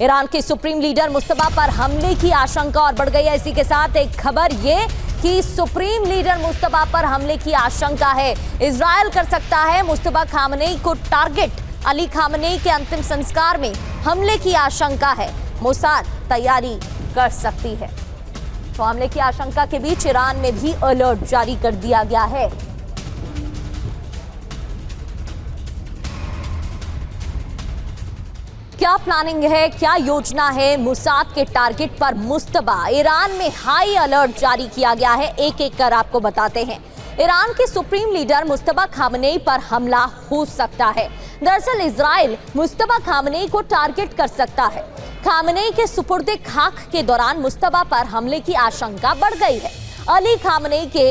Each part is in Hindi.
ईरान के सुप्रीम लीडर मुस्तफा पर हमले की आशंका और बढ़ गई है। इसी के साथ एक खबर ये कि सुप्रीम लीडर मुस्तफा पर हमले की आशंका है। इजराइल कर सकता है मुस्तफा खामनेई को टारगेट। अली खामनेई के अंतिम संस्कार में हमले की आशंका है। मोसाद तैयारी कर सकती है। तो हमले की आशंका के बीच ईरान में भी अलर्ट जारी कर दिया गया है। क्या प्लानिंग है, क्या योजना है मोसाद के टारगेट पर मुस्तफा? ईरान में हाई अलर्ट जारी किया गया है। एक एक कर आपको बताते हैं। ईरान के सुप्रीम लीडर मुस्तफा खामनेई पर हमला हो सकता है। दरअसल इजराइल मुस्तफा खामनेई को टारगेट कर सकता है। खामनेई के सुपुर्दे खाक के दौरान मुस्तफा पर हमले की आशंका बढ़ गई है। अली खामनेई के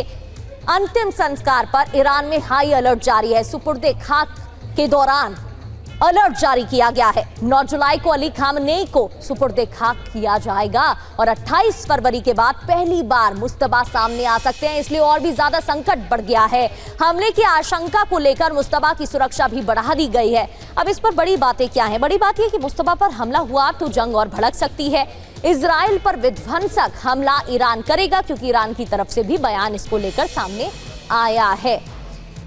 अंतिम संस्कार पर ईरान में हाई अलर्ट जारी है। सुपुर्दे खाक के दौरान अलर्ट जारी किया गया है। 9 जुलाई को अली खामनेई को सुपुर्दे खाक किया जाएगा और 28 फरवरी के बाद पहली बार मुस्तफा सामने आ सकते हैं, इसलिए और भी ज्यादा संकट बढ़ गया है। हमले की आशंका को लेकर मुस्तफा की सुरक्षा भी बढ़ा दी गई है। अब इस पर बड़ी बातें क्या हैं? बड़ी बात यह कि मुस्तफा पर हमला हुआ तो जंग और भड़क सकती है। इजराइल पर विध्वंसक हमला ईरान करेगा, क्योंकि ईरान की तरफ से भी बयान इसको लेकर सामने आया है।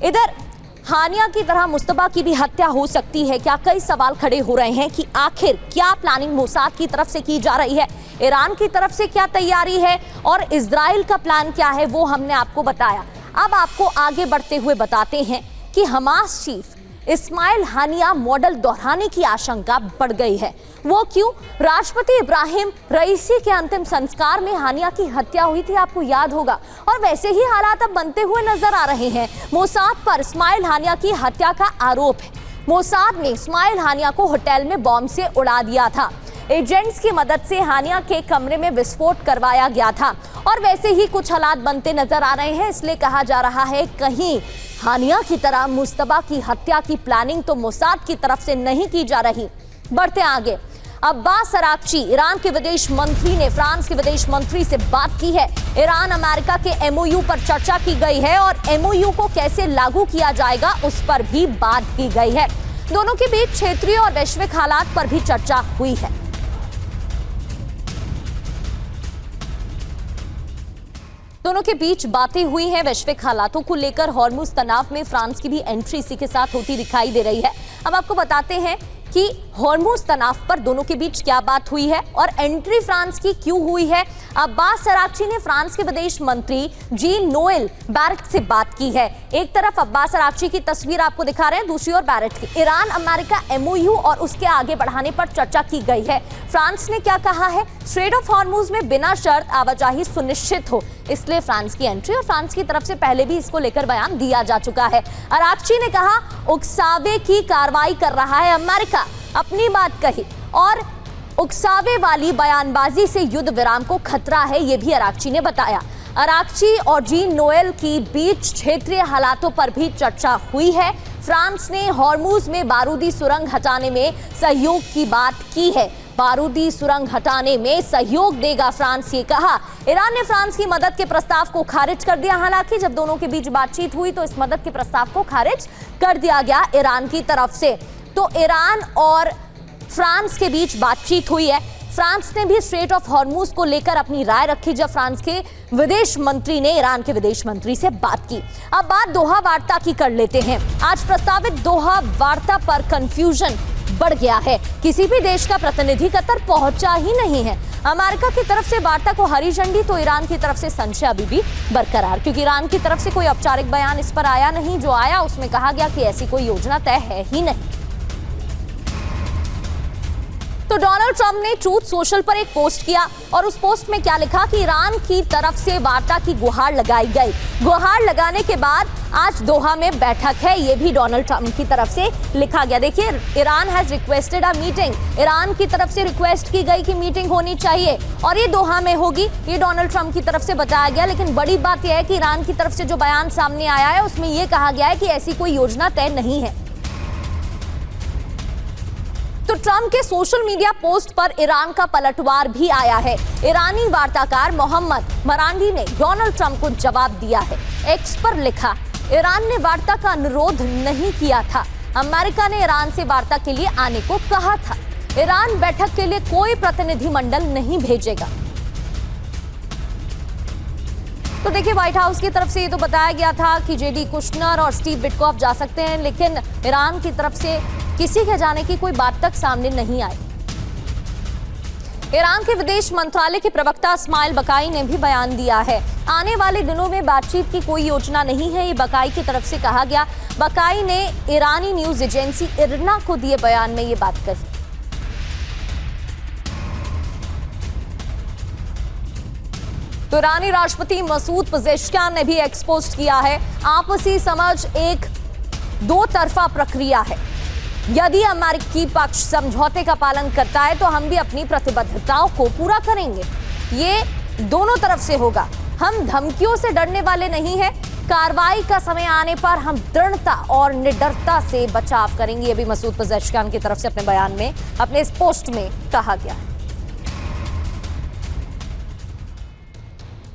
इधर हानिया की तरह मुस्तफा की भी हत्या हो सकती है क्या? कई सवाल खड़े हो रहे हैं कि आखिर क्या प्लानिंग मोसाद की तरफ से की जा रही है, ईरान की तरफ से क्या तैयारी है और इजराइल का प्लान क्या है, वो हमने आपको बताया। अब आपको आगे बढ़ते हुए बताते हैं कि हमास चीफ इस्माइल हानिया मॉडल दोहराने की आशंका बढ़ गई है। वो क्यों? राष्ट्रपति इब्राहिम रईसी के अंतिम संस्कार में हानिया की हत्या हुई थी, आपको याद होगा, और वैसे ही हालात अब बनते हुए नजर आ रहे हैं। मोसाद पर इस्माइल हानिया की हत्या का आरोप है। मोसाद ने इस्माइल हानिया को होटल में बॉम्ब से उड़ा दिया था। एजेंट्स की मदद से हानिया के कमरे में विस्फोट करवाया गया था और वैसे ही कुछ हालात बनते नजर आ रहे हैं। इसलिए कहा जा रहा है कहीं हानिया की तरह मुस्तफा की हत्या की प्लानिंग तो मोसाद की तरफ से नहीं की जा रही। बढ़ते आगे। अब्बास अराक्ची ईरान के विदेश मंत्री ने फ्रांस के विदेश मंत्री से बात की है। ईरान अमेरिका के एमओयू पर चर्चा की गई है और एमओयू को कैसे लागू किया जाएगा उस पर भी बात की गई है। दोनों के बीच क्षेत्रीय और वैश्विक हालात पर भी चर्चा हुई है। दोनों के बीच बातें हुई हैं वैश्विक हालातों को लेकर। हॉर्मुज तनाव में फ्रांस की भी एंट्री इसी के साथ होती दिखाई दे रही है। अब आपको बताते हैं कि हॉर्मुज तनाव पर दोनों के बीच क्या बात हुई है और एंट्री फ्रांस की क्यों हुई है। अब्बास अराक्ची ने फ्रांस के विदेश मंत्री जीन नोएल बैरेट से बात की है। एक तरफ अब्बास अराक्ची की तस्वीर आपको दिखा रहे हैं, दूसरी ओर बैरेट की। ईरान अमेरिका एमओयू और उसके आगे बढ़ाने पर चर्चा की गई है। फ्रांस ने क्या कहा है? स्ट्रेट ऑफ हॉर्मुज में बिना शर्त आवाजाही सुनिश्चित हो, इसलिए फ्रांस की एंट्री, और फ्रांस की तरफ से पहले भी इसको लेकर बयान दिया जा चुका है। अराक्ची ने कहा उकसावे की कार्रवाई कर रहा है अमेरिका, अपनी बात कही, और उकसावे वाली बयानबाजी से युद्ध विराम को खतरा है, यह भी अराक्ची ने बताया। अराक्ची और जीन नोएल की बीच क्षेत्रीय हालातों पर भी चर्चा हुई है। फ्रांस ने हॉर्मुज में बारूदी सुरंग हटाने में सहयोग की बात की है। बारूदी सुरंग हटाने में सहयोग देगा फ्रांस, ये कहा। ईरान ने फ्रांस की मदद के प्रस्ताव को खारिज कर दिया। हालांकि जब दोनों के बीच बातचीत हुई तो इस मदद के प्रस्ताव को खारिज कर दिया गया ईरान की तरफ से। तो ईरान और फ्रांस के बीच बातचीत हुई है। फ्रांस ने भी स्ट्रेट ऑफ हॉर्मुज को लेकर अपनी राय रखी जब फ्रांस के विदेश मंत्री ने ईरान के विदेश मंत्री से बात की। अब बात दोहा वार्ता की कर लेते हैं। आज प्रस्तावित दोहा वार्ता पर कंफ्यूजन बढ़ गया है। किसी भी देश का प्रतिनिधि कतर पहुंचा ही नहीं है। अमेरिका की तरफ से वार्ता को हरी झंडी तो ईरान की तरफ से संशय अभी भी बरकरार, क्योंकि ईरान की तरफ से कोई औपचारिक बयान इस पर आया नहीं। जो आया उसमें कहा गया कि ऐसी कोई योजना तय है ही नहीं। तो डोनाल्ड ट्रंप ने ट्रूथ सोशल पर एक पोस्ट किया और उस पोस्ट में क्या लिखा कि ईरान की तरफ से वार्ता की गुहार लगाई गई। गुहार लगाने के बाद आज दोहा में बैठक है, ये भी डोनाल्ड ट्रंप की तरफ से लिखा गया। देखिए, Iran has requested a meeting. Iran की तरफ से रिक्वेस्ट की गई कि मीटिंग होनी चाहिए और ये दोहा में होगी, ये डोनाल्ड ट्रंप की तरफ से बताया गया। लेकिन बड़ी बात यह है कि ईरान की तरफ से जो बयान सामने आया है उसमें यह कहा गया है कि ऐसी कोई योजना तय नहीं है। तो ट्रंप के सोशल मीडिया पोस्ट पर ईरान का पलटवार भी आया है। ईरानी वार्ताकार मोहम्मद मरांडी ने डोनाल्ड ट्रंप को जवाब दिया है। एक्स पर लिखा, ईरान ने वार्ता का अनुरोध नहीं किया था, अमेरिका ने ईरान से वार्ता के लिए आने को कहा था। ईरान बैठक के लिए कोई प्रतिनिधिमंडल नहीं भेजेगा। तो देखिए, व्हाइट हाउस की तरफ से ये तो बताया गया था कि जेडी कुशनर और स्टीव विटकॉफ जा सकते हैं, लेकिन ईरान की तरफ से किसी के जाने की कोई बात तक सामने नहीं आई। ईरान के विदेश मंत्रालय के प्रवक्ता इस्माइल बकाई ने भी बयान दिया है। आने वाले दिनों में बातचीत की कोई योजना नहीं है, ये बकाई की तरफ से कहा गया। बकाई ने ईरानी न्यूज एजेंसी इरना को दिए बयान में ये बात कही। तो ईरानी राष्ट्रपति मसूद पेजेश्कियान ने भी एक्सपोज किया है, आपसी समझ एक दो तरफा प्रक्रिया है। यदि अमेरिकी पक्ष समझौते का पालन करता है तो हम भी अपनी प्रतिबद्धताओं को पूरा करेंगे। ये दोनों तरफ से होगा। हम धमकियों से डरने वाले नहीं हैं। कार्रवाई का समय आने पर हम दृढ़ता और निडरता से बचाव करेंगे। ये भी मसूद पेजेश्कियान की तरफ से अपने बयान में, अपने इस पोस्ट में कहा गया है।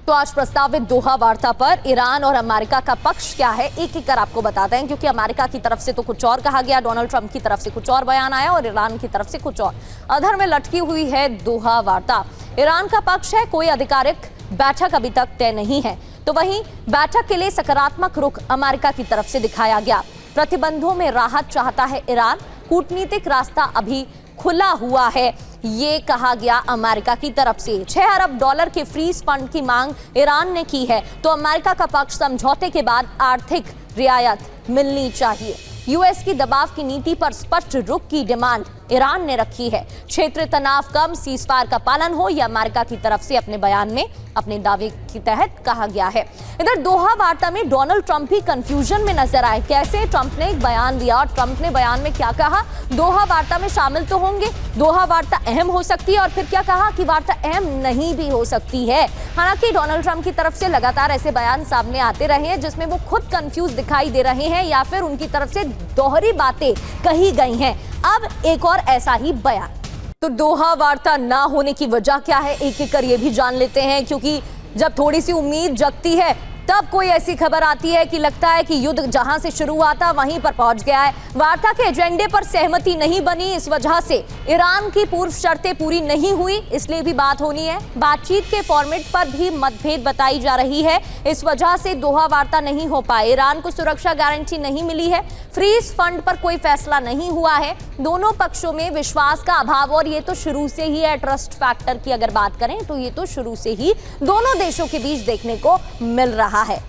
तो आज प्रस्तावित दोहा वार्ता पर ईरान और अमेरिका का पक्ष क्या है, एक एक कर आपको बताते हैं, क्योंकि अमेरिका की तरफ से तो कुछ और कहा गया, डोनाल्ड ट्रंप की तरफ से कुछ और बयान आया और ईरान की तरफ से कुछ और। अधर में लटकी हुई है दोहा वार्ता। ईरान का पक्ष है कोई आधिकारिक बैठक अभी तक तय नहीं है, तो वहीं बैठक के लिए सकारात्मक रुख अमेरिका की तरफ से दिखाया गया। प्रतिबंधों में राहत चाहता है ईरान, कूटनीतिक रास्ता अभी खुला हुआ है, ये कहा गया अमेरिका की तरफ से। $6 अरब के फ्रीज फंड की मांग ईरान ने की है, तो अमेरिका का पक्ष समझौते के बाद आर्थिक रियायत मिलनी चाहिए। यूएस की दबाव की नीति पर स्पष्ट रुख की डिमांड ईरान ने रखी है। क्षेत्रीय तनाव कम, सीजफायर का पालन हो, यह अमेरिका की तरफ से अपने बयान में अपने दावे के तहत कहा गया है। इधर दोहा वार्ता में डोनाल्ड ट्रंप भी कंफ्यूजन में नजर आए। कैसे? ट्रंप ने एक बयान दिया और ट्रंप ने बयान में क्या कहा, दोहा वार्ता में शामिल तो होंगे, दोहा वार्ता अहम हो सकती है, और फिर क्या कहा कि वार्ता अहम नहीं भी हो सकती है। हालांकि डोनाल्ड ट्रंप की तरफ से लगातार ऐसे बयान सामने आते रहे हैं जिसमें वो खुद कंफ्यूज दिखाई दे रहे हैं या फिर उनकी तरफ से दोहरी बातें कही गई हैं। अब एक और ऐसा ही बयान। तो दोहा वार्ता ना होने की वजह क्या है, एक एक कर ये भी जान लेते हैं, क्योंकि जब थोड़ी सी उम्मीद जगती है तब कोई ऐसी खबर आती है कि लगता है कि युद्ध जहां से शुरू हुआ था वहीं पर पहुंच गया है। वार्ता के एजेंडे पर सहमति नहीं बनी, इस वजह से ईरान की पूर्व शर्तें पूरी नहीं हुई, इसलिए भी बात होनी है। बातचीत के फॉर्मेट पर भी मतभेद बताई जा रही है, इस वजह से दोहा वार्ता नहीं हो पाए। ईरान को सुरक्षा गारंटी नहीं मिली है, फ्रीज फंड पर कोई फैसला नहीं हुआ है, दोनों पक्षों में विश्वास का अभाव, और ये तो शुरू से ही है। ट्रस्ट फैक्टर की अगर बात करें तो ये तो शुरू से ही दोनों देशों के बीच देखने को मिल रहा है।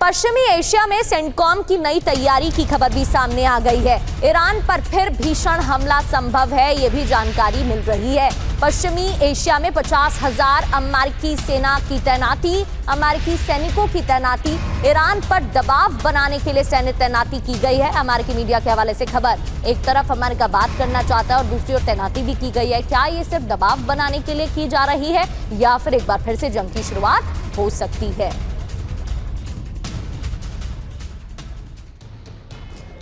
पश्चिमी एशिया में सेंटकॉम की नई तैयारी की खबर भी सामने आ गई है। ईरान पर फिर भीषण हमला संभव है, ये भी जानकारी मिल रही है। पश्चिमी एशिया में 50,000 अमेरिकी सेना की तैनाती, अमेरिकी सैनिकों की तैनाती, ईरान पर दबाव बनाने के लिए सैन्य तैनाती की गई है। अमेरिकी मीडिया के हवाले से खबर, एक तरफ अमेरिका बात करना चाहता है और दूसरी ओर तैनाती भी की गई है। क्या ये सिर्फ दबाव बनाने के लिए की जा रही है या फिर एक बार फिर से जंग की शुरुआत हो सकती है?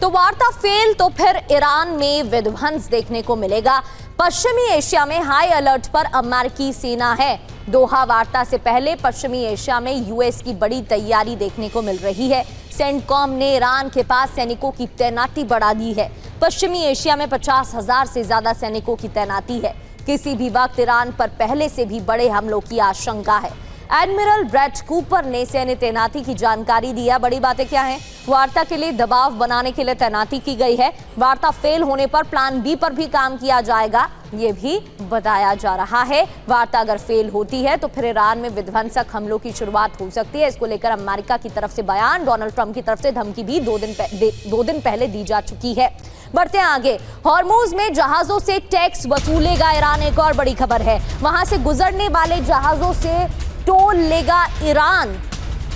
तो वार्ता फेल तो फिर ईरान में विध्वंस देखने को मिलेगा। पश्चिमी एशिया में हाई अलर्ट पर अमेरिकी सेना है। दोहा वार्ता से पहले पश्चिमी एशिया में यूएस की बड़ी तैयारी देखने को मिल रही है। सेंटकॉम ने ईरान के पास सैनिकों की तैनाती बढ़ा दी है। पश्चिमी एशिया में 50,000 से ज्यादा सैनिकों की तैनाती है। किसी भी वक्त ईरान पर पहले से भी बड़े हमलों की आशंका है। एडमिरल ब्रैट कूपर ने सैन्य तैनाती की जानकारी दी है। बड़ी बातें क्या हैं? वार्ता के लिए दबाव बनाने के लिए तैनाती की गई है। वार्ता फेल होने पर प्लान बी पर भी काम किया जाएगा, ये भी बताया जा रहा है। वार्ता अगर फेल होती है तो फिर ईरान में विध्वंसक हमलों की शुरुआत हो सकती है। इसको लेकर अमेरिका की तरफ से बयान, डोनाल्ड ट्रंप की तरफ से धमकी भी दो दिन पहले दी जा चुकी है। बढ़ते हैं आगे। हॉर्मुज में जहाजों से टैक्स वसूलेगा ईरान, एक और बड़ी खबर है। वहां से गुजरने वाले जहाजों से टोल लेगा ईरान,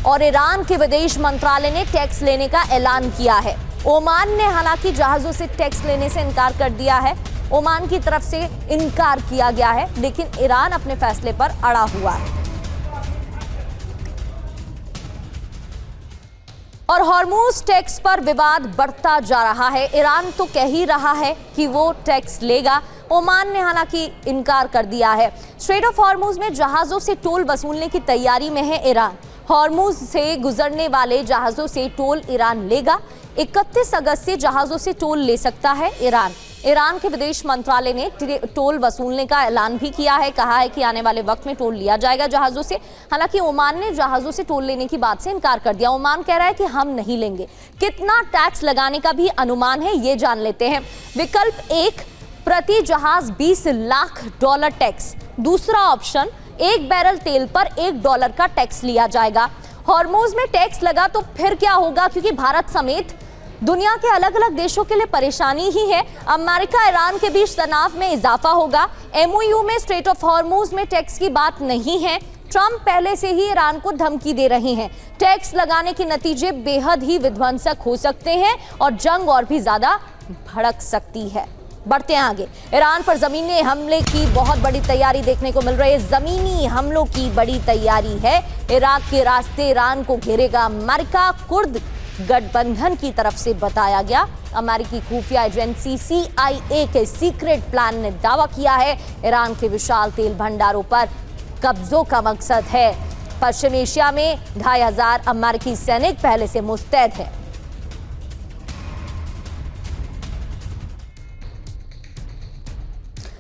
और ईरान के विदेश मंत्रालय ने टैक्स लेने का ऐलान किया है। ओमान ने हालांकि जहाजों से टैक्स लेने से इनकार कर दिया है। ओमान की तरफ से इनकार किया गया है, लेकिन ईरान अपने फैसले पर अड़ा हुआ है। और हॉर्मुज टैक्स पर विवाद बढ़ता जा रहा है। ईरान तो कह ही रहा है कि वो टैक्स लेगा, ओमान ने हालांकि इनकार कर दिया है। स्ट्रेट ऑफ हॉर्मुज में जहाजों से टोल वसूलने की तैयारी में है ईरान। हॉर्मुज से गुजरने वाले जहाजों से टोल ईरान लेगा। 31 अगस्त से जहाजों से टोल ले सकता है ईरान। ईरान के विदेश मंत्रालय ने टोल वसूलने का ऐलान भी किया है। कहा है कि आने वाले वक्त में टोल लिया जाएगा जहाजों से। हालांकि ओमान ने जहाजों से टोल लेने की बात से इनकार कर दिया। ओमान कह रहा है कि हम नहीं लेंगे। कितना टैक्स लगाने का भी अनुमान है, ये जान लेते हैं। विकल्प 1, प्रति जहाज $20 लाख टैक्स। दूसरा ऑप्शन, 1 बैरल तेल पर $1 का टैक्स लिया जाएगा। हॉर्मुज में टैक्स लगा तो फिर क्या होगा, क्योंकि भारत समेत दुनिया के अलग अलग देशों के लिए परेशानी ही है। अमेरिका ईरान के बीच तनाव में इजाफा होगा। एमओयू में स्ट्रेट ऑफ हॉर्मुज में टैक्स की बात नहीं है। ट्रंप पहले से ही ईरान को धमकी दे रहे हैं। टैक्स लगाने के नतीजे बेहद ही विध्वंसक हो सकते हैं और जंग और भी ज्यादा भड़क सकती है। बढ़ते हैं आगे। ईरान पर जमीनी हमले की बहुत बड़ी तैयारी देखने को मिल रही है। जमीनी हमलों की बड़ी तैयारी है। इराक के रास्ते ईरान को घेरेगा अमेरिका। कुर्द गठबंधन की तरफ से बताया गया। अमेरिकी खुफिया एजेंसी CIA के सीक्रेट प्लान ने दावा किया है ईरान के विशाल तेल भंडारों पर कब्जों का मकसद है। पश्चिम एशिया में 2500 अमेरिकी सैनिक पहले से मुस्तैद हैं।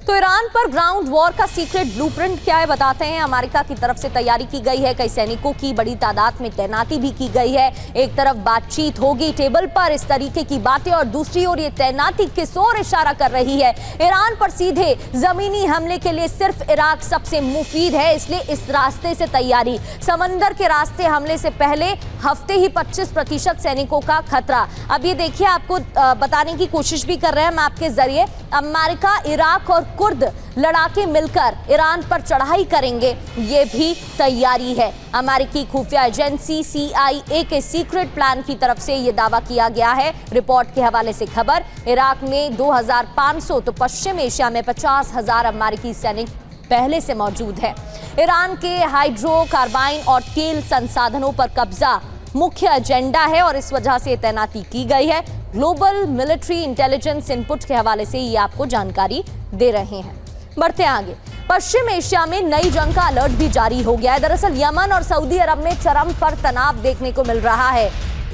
तो ईरान पर ग्राउंड वॉर का सीक्रेट ब्लूप्रिंट क्या है बताते हैं। अमेरिका की तरफ से तैयारी की गई है। कई सैनिकों की बड़ी तादाद में तैनाती भी की गई है। एक तरफ बातचीत होगी टेबल पर इस तरीके की बातें, और दूसरी ओर ये तैनाती किस ओर इशारा कर रही है। ईरान पर सीधे जमीनी हमले के लिए सिर्फ इराक सबसे मुफीद है, इसलिए इस रास्ते से तैयारी। समंदर के रास्ते हमले से पहले हफ्ते ही 25% सैनिकों का खतरा। अब ये देखिए, आपको बताने की कोशिश भी कर रहे हैं हम आपके जरिए। अमेरिका, इराक और कुर्द लड़ाके मिलकर ईरान पर चढ़ाई करेंगे, ये भी तैयारी है। अमेरिकी खुफिया एजेंसी CIA के सीक्रेट प्लान की तरफ से यह दावा किया गया है। रिपोर्ट के हवाले से खबर, इराक में 2500 तो पश्चिम एशिया में 50,000 अमेरिकी सैनिक पहले से मौजूद है। ईरान के हाइड्रोकार्बाइन और तेल संसाधनों पर कब्जा मुख्य एजेंडा है और इस वजह से तैनाती की गई है। ग्लोबल मिलिट्री इंटेलिजेंस इनपुट के हवाले से ये आपको जानकारी दे रहे हैं। बढ़ते आगे। पश्चिम एशिया में नई जंग का अलर्ट भी जारी हो गया है। दरअसल यमन और सऊदी अरब में चरम पर तनाव देखने को मिल रहा है।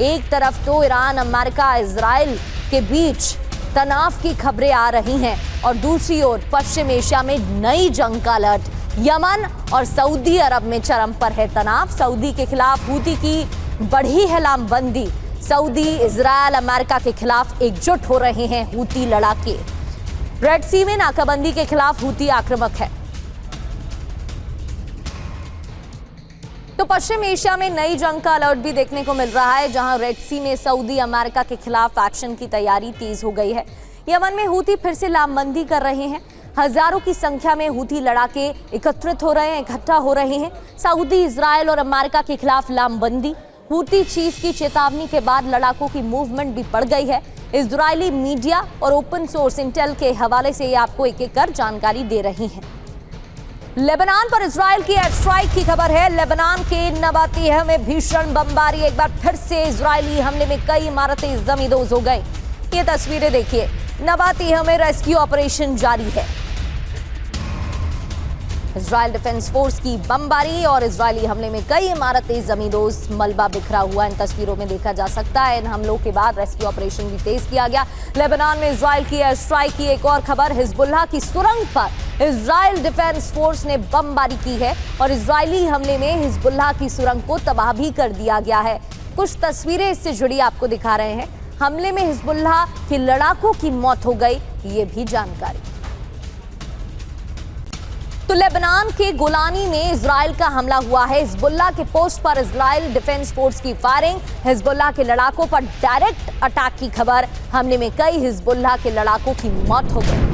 एक तरफ तो ईरान, अमेरिका, इजराइल के बीच तनाव की खबरें आ रही हैं और दूसरी ओर पश्चिम एशिया में नई जंग का अलर्ट। यमन और सऊदी अरब में चरम पर है तनाव। सऊदी के खिलाफ हूती की बढ़ी है लामबंदी। सऊदी, इजराइल, अमेरिका के खिलाफ एकजुट हो रहे हैं हूती लड़ाके। रेड सी में नाकाबंदी के खिलाफ हूती आक्रामक है। तो पश्चिम एशिया में नई जंग का अलर्ट भी देखने को मिल रहा है, जहां रेड सी में सऊदी, अमेरिका के खिलाफ एक्शन की तैयारी तेज हो गई है। यमन में हूती फिर से लामबंदी कर रहे हैं। हजारों की संख्या में हूती लड़ाके एकत्रित हो रहे हैं, इकट्ठा हो रहे हैं। सऊदी, इजराइल और अमेरिका के खिलाफ लामबंदी। हूती चीफ की चेतावनी के बाद लड़ाकों की मूवमेंट भी बढ़ गई है। इजरायली मीडिया और ओपन सोर्स इंटेल के हवाले से आपको एक एक कर जानकारी दे रही हैं। लेबनान पर इजराइल की एयर स्ट्राइक की खबर है। लेबनान के नबातीह में भीषण बमबारी। एक बार फिर से इजरायली हमले में कई इमारतें जमींदोज हो गई। ये तस्वीरें देखिए, नबातीह में रेस्क्यू ऑपरेशन जारी है। इजरायल डिफेंस फोर्स की बमबारी और इजरायली हमले में कई इमारतें जमींदोज, मलबा बिखरा हुआ इन तस्वीरों में देखा जा सकता है। इन हमलों के बाद रेस्क्यू ऑपरेशन भी तेज किया गया। लेबनान में इजरायल की एयर स्ट्राइक की एक और खबर। हिजबुल्लाह की सुरंग पर इजरायल डिफेंस फोर्स ने बमबारी की है और इजरायली हमले में हिजबुल्लाह की सुरंग को तबाह भी कर दिया गया है। कुछ तस्वीरें इससे जुड़ी आपको दिखा रहे हैं। हमले में हिजबुल्लाह के लड़ाकों की मौत हो गई, ये भी जानकारी। तो लेबनान के गोलानी में इजराइल का हमला हुआ है। हिजबुल्लाह के पोस्ट पर इजराइल डिफेंस फोर्स की फायरिंग। हिजबुल्लाह के लड़ाकों पर डायरेक्ट अटैक की खबर। हमले में कई हिजबुल्लाह के लड़ाकों की मौत हो गई।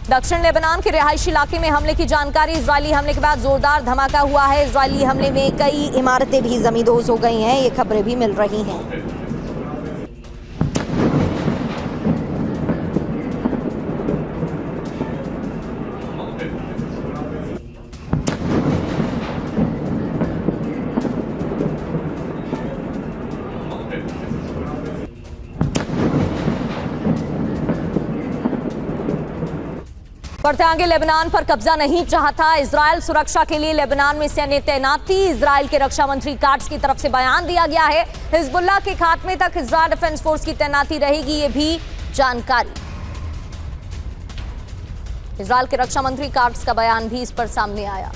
दक्षिण लेबनान के रिहायशी इलाके में हमले की जानकारी। इजरायली हमले के बाद जोरदार धमाका हुआ है। इजरायली हमले में कई इमारतें भी जमींदोज हो गई हैं, ये खबरें भी मिल रही हैं। बढ़ते आगे, लेबनान पर कब्जा नहीं चाहता इजराइल, सुरक्षा के लिए लेबनान में सैन्य तैनाती। इजराइल के रक्षा मंत्री काट्स की तरफ से बयान दिया गया है। हिजबुल्लाह के खात्मे तक इजराइल डिफेंस फोर्स की तैनाती रहेगी, ये भी जानकारी। इजराइल के रक्षा मंत्री काट्स का बयान भी इस पर सामने आया।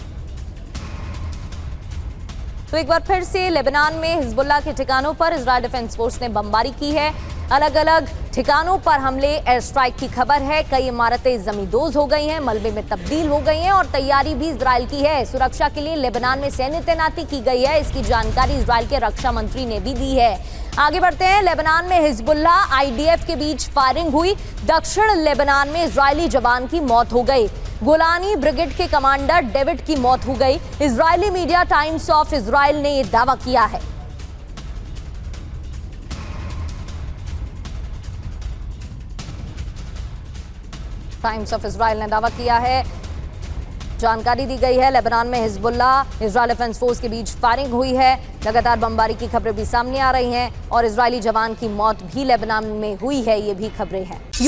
तो एक बार फिर से लेबनान में हिजबुल्लाह के ठिकानों पर इजराइल डिफेंस फोर्स ने बमबारी की है। अलग अलग ठिकानों पर हमले, एयर स्ट्राइक की खबर है। कई इमारतें जमींदोज हो गई हैं, मलबे में तब्दील हो गई हैं और तैयारी भी इजराइल की है। सुरक्षा के लिए लेबनान में सैन्य तैनाती की गई है, इसकी जानकारी इजराइल के रक्षा मंत्री ने भी दी है। आगे बढ़ते हैं, लेबनान में हिजबुल्लाह आईडीएफ के बीच फायरिंग हुई। दक्षिण लेबनान में इजरायली जवान की मौत हो गई। गोलानी ब्रिगेड के कमांडर डेविड की मौत हो गई। Israeli media times of Israel ने यह दावा किया है। टाइम्स ऑफ इजराइल ने दावा किया है, जानकारी दी गई है। लेबनान में हिजबुल्लाह इजराइल डिफेंस फोर्स के बीच फायरिंग हुई है। लगातार बमबारी की खबरें भी सामने आ रही हैं और इजरायली जवान की मौत भी लेबनान में हुई है, ये भी खबरें हैं।